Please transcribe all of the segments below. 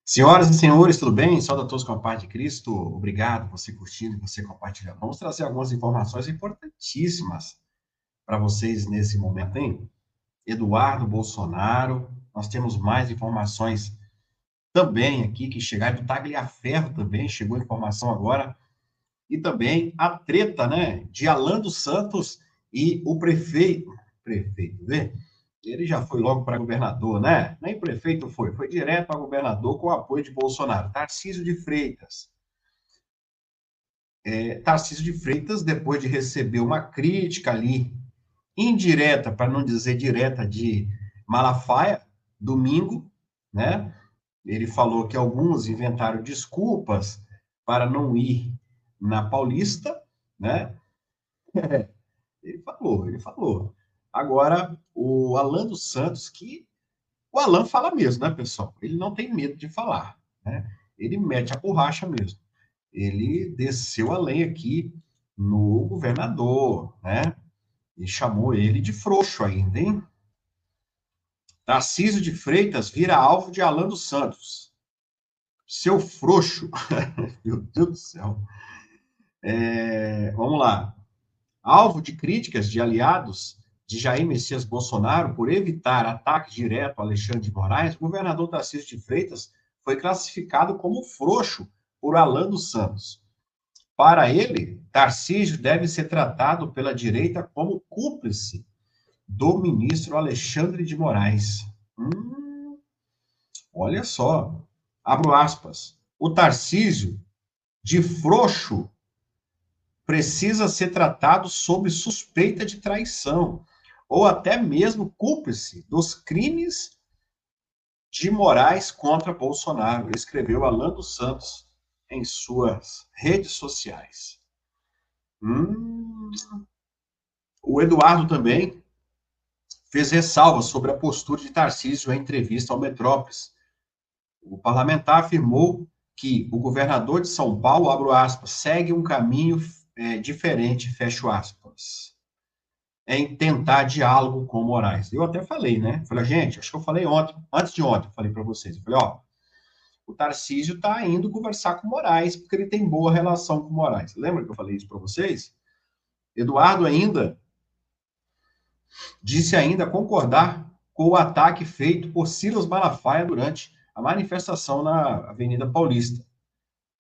Senhoras e senhores, tudo bem? Sauda a todos com a paz de Cristo. Obrigado por você curtindo, você compartilhando. Vamos trazer algumas informações importantíssimas para vocês nesse momento, hein? Eduardo Bolsonaro, nós temos mais informações também aqui que chegaram do Tagliaferro também, chegou informação agora, e também a treta, né, de Alan dos Santos e o prefeito, vê? Ele já foi logo para governador, né? Nem prefeito foi direto a governador com o apoio de Bolsonaro. Tarcísio de Freitas. Tarcísio de Freitas, depois de receber uma crítica ali, indireta, para não dizer direta, de Malafaia, domingo, né? Ele falou que alguns inventaram desculpas para não ir na Paulista, né? Ele falou. Agora, o Alan dos Santos, que o Alan fala mesmo, né, pessoal? Ele não tem medo de falar, né? Ele mete a borracha mesmo. Ele desceu a lenha aqui no governador, né? E chamou ele de frouxo ainda, hein? Tarcísio de Freitas vira alvo de Alan dos Santos. Seu frouxo. Meu Deus do céu. Vamos lá. Alvo de críticas de aliados de Jair Messias Bolsonaro por evitar ataque direto a Alexandre de Moraes, o governador Tarcísio de Freitas foi classificado como frouxo por Alan dos Santos. Para ele, Tarcísio deve ser tratado pela direita como cúmplice do ministro Alexandre de Moraes. Olha só, abro aspas. O Tarcísio, de frouxo, precisa ser tratado sob suspeita de traição, ou até mesmo cúmplice dos crimes de Moraes contra Bolsonaro, escreveu Alan dos Santos em suas redes sociais. O Eduardo também fez ressalvas sobre a postura de Tarcísio em entrevista ao Metrópolis. O parlamentar afirmou que o governador de São Paulo, abro aspas, segue um caminho diferente, fecho aspas, em tentar diálogo com Moraes. Eu até falei, né? Falei, gente, acho que eu falei ontem, antes de ontem, eu falei para vocês. Eu falei, ó, o Tarcísio está indo conversar com Moraes, porque ele tem boa relação com Moraes. Lembra que eu falei isso para vocês? Eduardo ainda disse ainda concordar com o ataque feito por Silas Malafaia durante a manifestação na Avenida Paulista.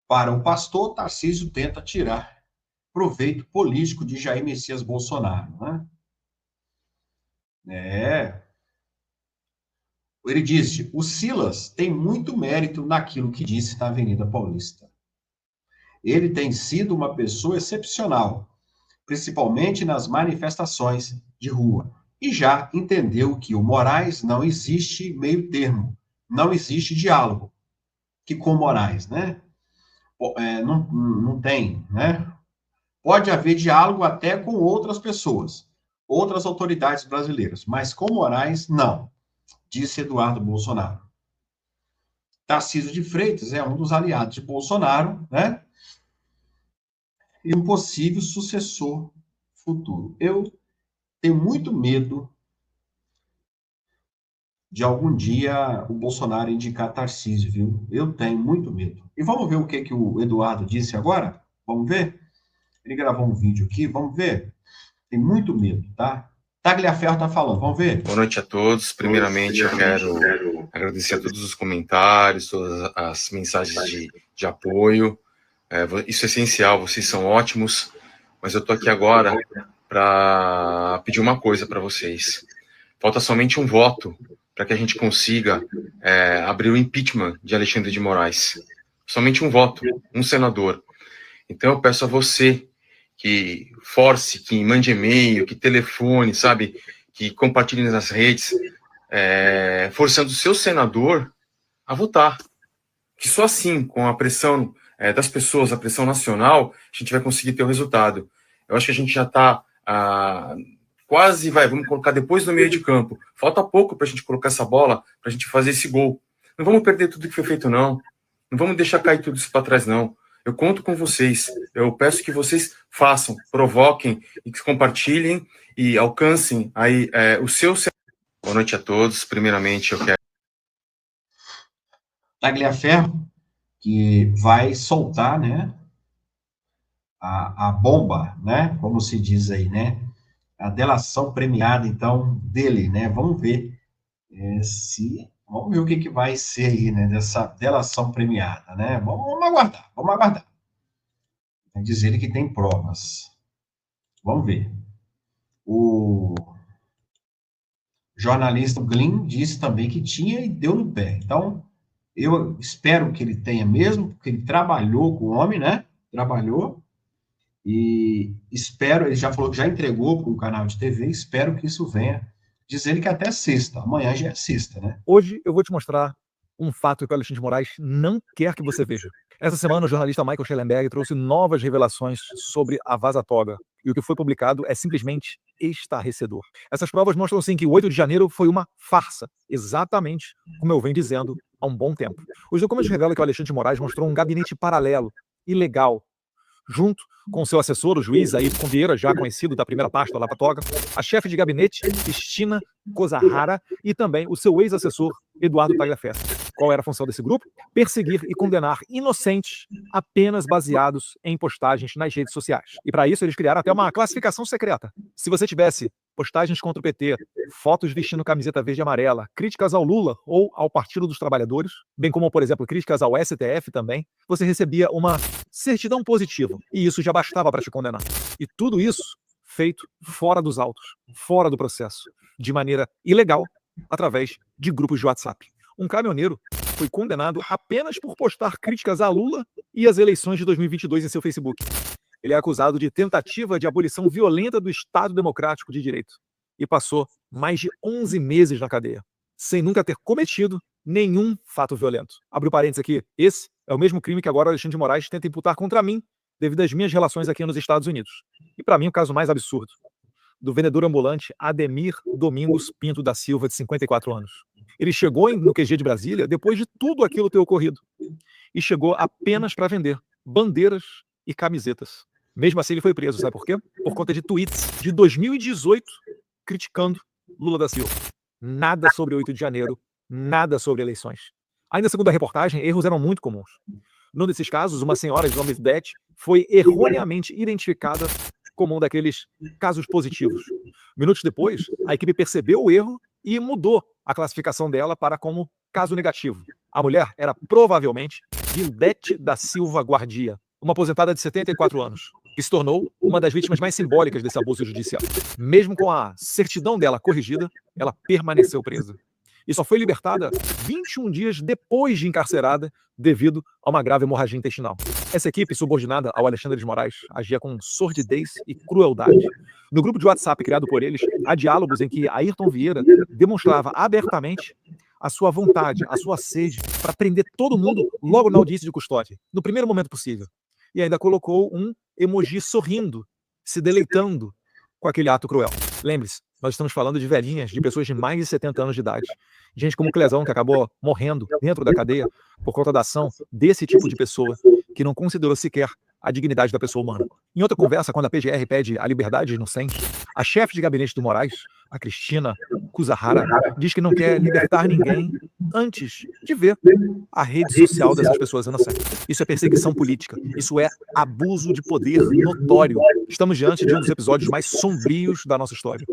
Para o pastor, Tarcísio tenta tirar proveito político de Jair Messias Bolsonaro, né? Ele disse: o Silas tem muito mérito naquilo que disse na Avenida Paulista. Ele tem sido uma pessoa excepcional, principalmente nas manifestações de rua. E já entendeu que o Moraes não existe meio termo, não existe diálogo. Que com Moraes, né? Não tem, né? Pode haver diálogo até com outras pessoas, outras autoridades brasileiras, mas com Moraes, não, disse Eduardo Bolsonaro. Tarcísio de Freitas é um dos aliados de Bolsonaro, né? E um possível sucessor futuro. Eu tenho muito medo de algum dia o Bolsonaro indicar Tarcísio, viu? Eu tenho muito medo. E vamos ver o que o Eduardo disse agora? Vamos ver? Ele gravou um vídeo aqui, vamos ver? Tem muito medo, tá? Tagliaferro tá falando, vamos ver? Boa noite a todos. Primeiramente, eu quero agradecer a todos os comentários, todas as mensagens de apoio. Isso é essencial, vocês são ótimos, mas eu estou aqui agora para pedir uma coisa para vocês. Falta somente um voto para que a gente consiga abrir o impeachment de Alexandre de Moraes. Somente um voto, um senador. Então eu peço a você que force, que mande e-mail, que telefone, sabe, que compartilhe nas redes, forçando o seu senador a votar. Que só assim, com a pressão das pessoas, a pressão nacional, a gente vai conseguir ter o resultado. Eu acho que a gente já está quase, vamos colocar depois do meio de campo. Falta pouco para a gente colocar essa bola, para a gente fazer esse gol. Não vamos perder tudo que foi feito, não. Não vamos deixar cair tudo isso para trás, não. Eu conto com vocês. Eu peço que vocês façam, provoquem e que compartilhem e alcancem aí o seu... Boa noite a todos. Primeiramente, eu quero... Tagliaferro, que vai soltar, né, a bomba, né, como se diz aí, né, a delação premiada, então, dele, né, vamos ver vamos ver o que vai ser aí, né, dessa delação premiada, né, vamos aguardar, vamos aguardar. Diz ele que tem provas, vamos ver. O jornalista Glynn disse também que tinha e deu no pé, então, eu espero que ele tenha mesmo, porque ele trabalhou com o homem, né, trabalhou, e espero, ele já falou que já entregou para um canal de TV, espero que isso venha. Diz ele que até sexta, amanhã já é sexta, né? Hoje eu vou te mostrar um fato que o Alexandre de Moraes não quer que você veja. Essa semana o jornalista Michael Schellenberg trouxe novas revelações sobre a Vaza Toga, e o que foi publicado é simplesmente estarrecedor. Essas provas mostram sim que o 8 de janeiro foi uma farsa, exatamente como eu venho dizendo há um bom tempo. Os documentos revelam que o Alexandre de Moraes mostrou um gabinete paralelo, ilegal, junto com seu assessor, o juiz Ayrton Vieira, já conhecido da primeira parte da Lava Toga, a chefe de gabinete, Cristina Kozahara, e também o seu ex-assessor, Eduardo Tagliaferro. Qual era a função desse grupo? Perseguir e condenar inocentes apenas baseados em postagens nas redes sociais. E para isso eles criaram até uma classificação secreta. Se você tivesse postagens contra o PT, fotos vestindo camiseta verde e amarela, críticas ao Lula ou ao Partido dos Trabalhadores, bem como, por exemplo, críticas ao STF também, você recebia uma certidão positiva. E isso já bastava para te condenar. E tudo isso feito fora dos autos, fora do processo, de maneira ilegal, através de grupos de WhatsApp. Um caminhoneiro foi condenado apenas por postar críticas a Lula e às eleições de 2022 em seu Facebook. Ele é acusado de tentativa de abolição violenta do Estado Democrático de Direito e passou mais de 11 meses na cadeia, sem nunca ter cometido nenhum fato violento. Abre o parênteses aqui, esse é o mesmo crime que agora o Alexandre de Moraes tenta imputar contra mim devido às minhas relações aqui nos Estados Unidos. E para mim o caso mais absurdo, do vendedor ambulante Ademir Domingos Pinto da Silva, de 54 anos. Ele chegou no QG de Brasília depois de tudo aquilo ter ocorrido e chegou apenas para vender bandeiras e camisetas. Mesmo assim ele foi preso, sabe por quê? Por conta de tweets de 2018 criticando Lula da Silva. Nada sobre 8 de janeiro, nada sobre eleições. Ainda segundo a reportagem, erros eram muito comuns. Num desses casos, uma senhora de nome Beth foi erroneamente identificada como um daqueles casos positivos. Minutos depois, a equipe percebeu o erro e mudou a classificação dela para como caso negativo. A mulher era provavelmente Gildete da Silva Guardia, uma aposentada de 74 anos, que se tornou uma das vítimas mais simbólicas desse abuso judicial. Mesmo com a certidão dela corrigida, ela permaneceu presa. E só foi libertada 21 dias depois de encarcerada devido a uma grave hemorragia intestinal. Essa equipe, subordinada ao Alexandre de Moraes, agia com sordidez e crueldade. No grupo de WhatsApp criado por eles, há diálogos em que Ayrton Vieira demonstrava abertamente a sua vontade, a sua sede para prender todo mundo logo na audiência de custódia, no primeiro momento possível. E ainda colocou um emoji sorrindo, se deleitando com aquele ato cruel. Lembre-se, nós estamos falando de velhinhas, de pessoas de mais de 70 anos de idade. Gente como Clesão, que acabou morrendo dentro da cadeia por conta da ação desse tipo de pessoa, que não considerou sequer a dignidade da pessoa humana. Em outra conversa, quando a PGR pede a liberdade de inocentes, a chefe de gabinete do Moraes, a Cristina Kozahara, diz que não quer libertar ninguém antes de ver a rede social dessas pessoas inocentes. Isso é perseguição política. Isso é abuso de poder notório. Estamos diante de um dos episódios mais sombrios da nossa história.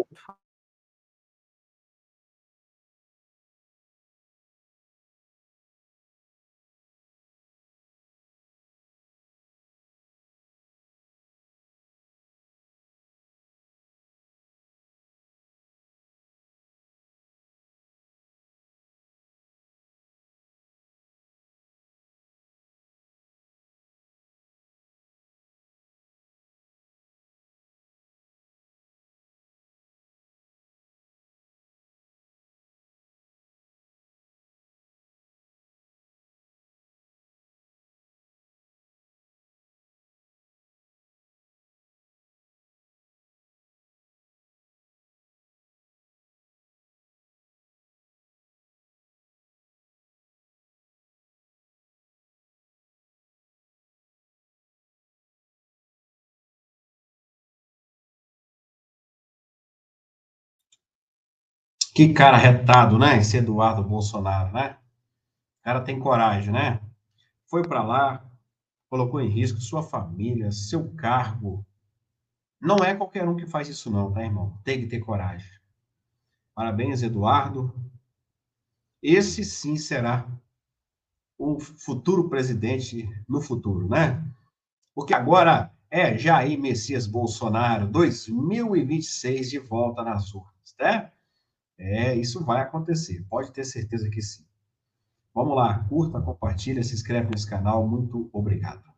Que cara retado, né? Esse Eduardo Bolsonaro, né? O cara tem coragem, né? Foi para lá, colocou em risco sua família, seu cargo. Não é qualquer um que faz isso não, tá, irmão? Tem que ter coragem. Parabéns, Eduardo. Esse sim será o futuro presidente no futuro, né? Porque agora é Jair Messias Bolsonaro, 2026, de volta nas urnas, né? Isso vai acontecer, pode ter certeza que sim. Vamos lá, curta, compartilha, se inscreve nesse canal. Muito obrigado.